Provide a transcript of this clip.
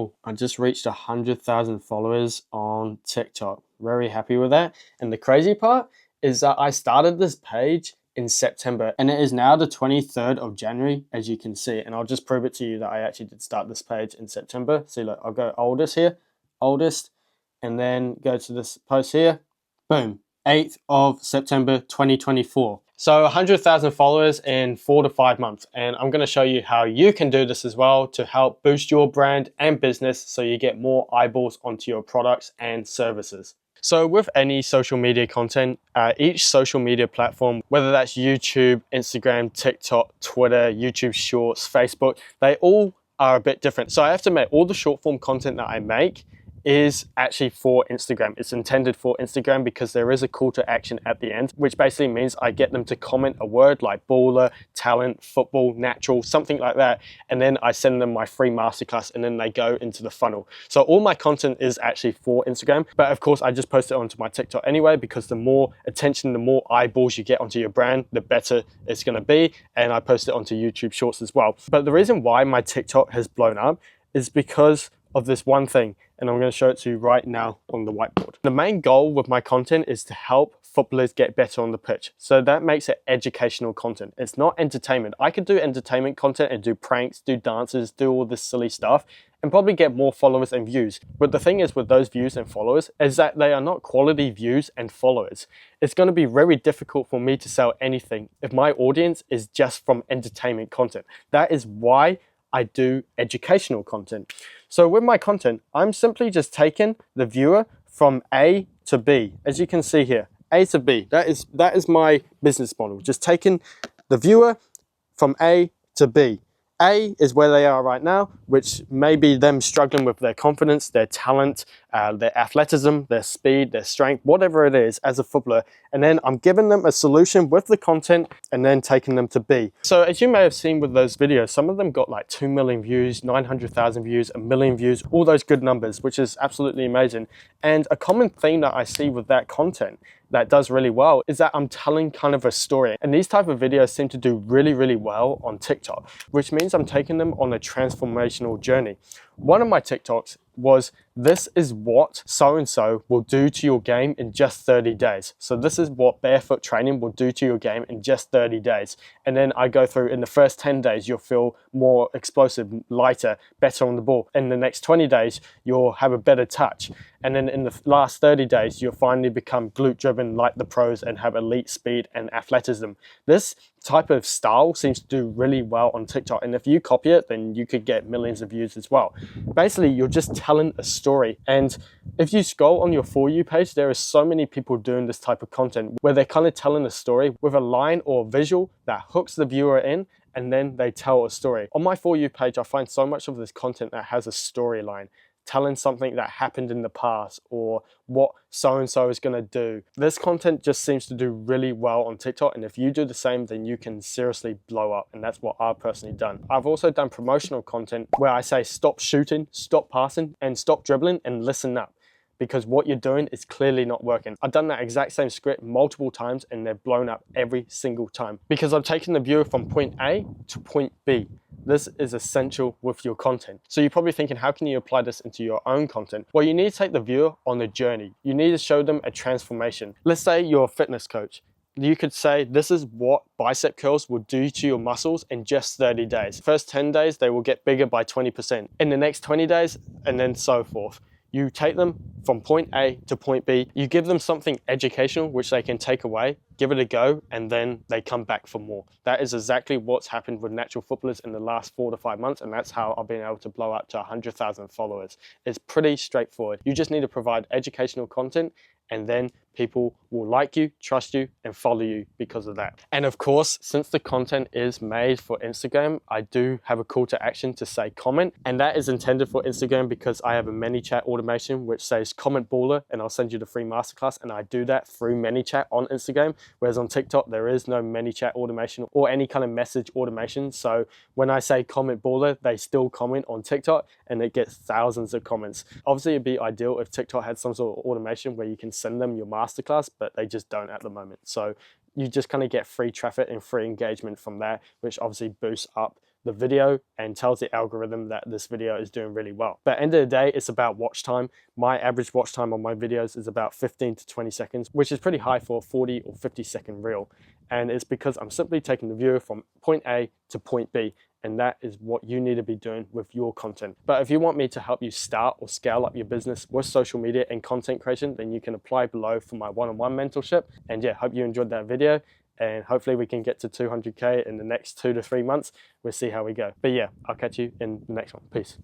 cool. I just reached 100,000 followers on TikTok. Very happy with that. And the crazy part is that I started this page in September and it is now the 23rd of January, as you can see. And I'll just prove it to you that I actually did start this page in September. See, look, I'll go oldest here, oldest, and then go to this post here. Boom, 8th of September 2024. So 100,000 followers in 4 to 5 months. And I'm going to show you how you can do this as well to help boost your brand and business so you get more eyeballs onto your products and services. So with any social media content, each social media platform, whether that's YouTube, Instagram, TikTok, Twitter, YouTube Shorts, Facebook, they all are a bit different. So I have to admit, all the short form content that I make is actually for Instagram. It's intended for Instagram because there is a call to action at the end, which basically means I get them to comment a word like baller, talent, football, natural, something like that. And then I send them my free masterclass and then they go into the funnel. So all my content is actually for Instagram, but of course I just post it onto my TikTok anyway, because the more attention, the more eyeballs you get onto your brand, the better it's gonna be. And I post it onto YouTube Shorts as well. But the reason why my TikTok has blown up is because of this one thing, and I'm going to show it to you right now on the whiteboard. The main goal with my content is to help footballers get better on the pitch. So that makes it educational content. It's not entertainment. I could do entertainment content and do pranks, do dances, do all this silly stuff and probably get more followers and views. But the thing is with those views and followers is that they are not quality views and followers. It's going to be very difficult for me to sell anything if my audience is just from entertainment content. That is why I do educational content. So with my content, I'm simply just taking the viewer from A to B. As you can see here, A to B. That is my business model. Just taking the viewer from A to B. A is where they are right now, which may be them struggling with their confidence, their talent, their athleticism, their speed, their strength, whatever it is as a footballer. And then I'm giving them a solution with the content and then taking them to B. So as you may have seen with those videos, some of them got like 2 million views, 900,000 views, 1 million views, all those good numbers, which is absolutely amazing. And a common theme that I see with that content that does really well is that I'm telling kind of a story. And these type of videos seem to do really, really well on TikTok, which means I'm taking them on a transformational journey. One of my TikToks was, this is what so-and-so will do to your game in just 30 days. So this is what barefoot training will do to your game in just 30 days. And then I go through, in the first 10 days, you'll feel more explosive, lighter, better on the ball. In the next 20 days, you'll have a better touch. And then in the last 30 days, you'll finally become glute driven like the pros and have elite speed and athleticism. This type of style seems to do really well on TikTok. And if you copy it, then you could get millions of views as well. Basically, you're just telling a story. And if you scroll on your For You page, there are so many people doing this type of content where they're kind of telling a story with a line or visual that hooks the viewer in, and then they tell a story. On my For You page, I find so much of this content that has a storyline, telling something that happened in the past or what so-and-so is going to do. This content just seems to do really well on TikTok, and if you do the same, then you can seriously blow up, and that's what I've personally done. I've also done promotional content where I say stop shooting, stop passing, and stop dribbling and listen up, because what you're doing is clearly not working. I've done that exact same script multiple times and they're blown up every single time because I've taken the viewer from point A to point B. This is essential with your content. So you're probably thinking, how can you apply this into your own content? Well, you need to take the viewer on a journey. You need to show them a transformation. Let's say you're a fitness coach. You could say, this is what bicep curls will do to your muscles in just 30 days. First 10 days, they will get bigger by 20%. In the next 20 days, and then so forth. You take them from point A to point B, you give them something educational which they can take away, give it a go, and then they come back for more. That is exactly what's happened with natural footballers in the last 4 to 5 months, and that's how I've been able to blow up to 100,000 followers. It's pretty straightforward. You just need to provide educational content, and then people will like you, trust you, and follow you because of that. And of course, since the content is made for Instagram, I do have a call to action to say comment, and that is intended for Instagram because I have a ManyChat automation which says comment baller, and I'll send you the free masterclass, and I do that through ManyChat on Instagram, whereas on TikTok there is no ManyChat automation or any kind of message automation. So when I say comment baller, they still comment on TikTok and it gets thousands of comments. Obviously it'd be ideal if TikTok had some sort of automation where you can send them your masterclass, but they just don't at the moment. So you just kind of get free traffic and free engagement from there, which obviously boosts up the video and tells the algorithm that this video is doing really well. But at the end of the day, it's about watch time. My average watch time on my videos is about 15 to 20 seconds, which is pretty high for a 40 or 50-second reel. And it's because I'm simply taking the viewer from point A to point B. And that is what you need to be doing with your content. But if you want me to help you start or scale up your business with social media and content creation, then you can apply below for my one-on-one mentorship. And yeah, hope you enjoyed that video. And hopefully we can get to 200K in the next 2 to 3 months. We'll see how we go. But yeah, I'll catch you in the next one. Peace.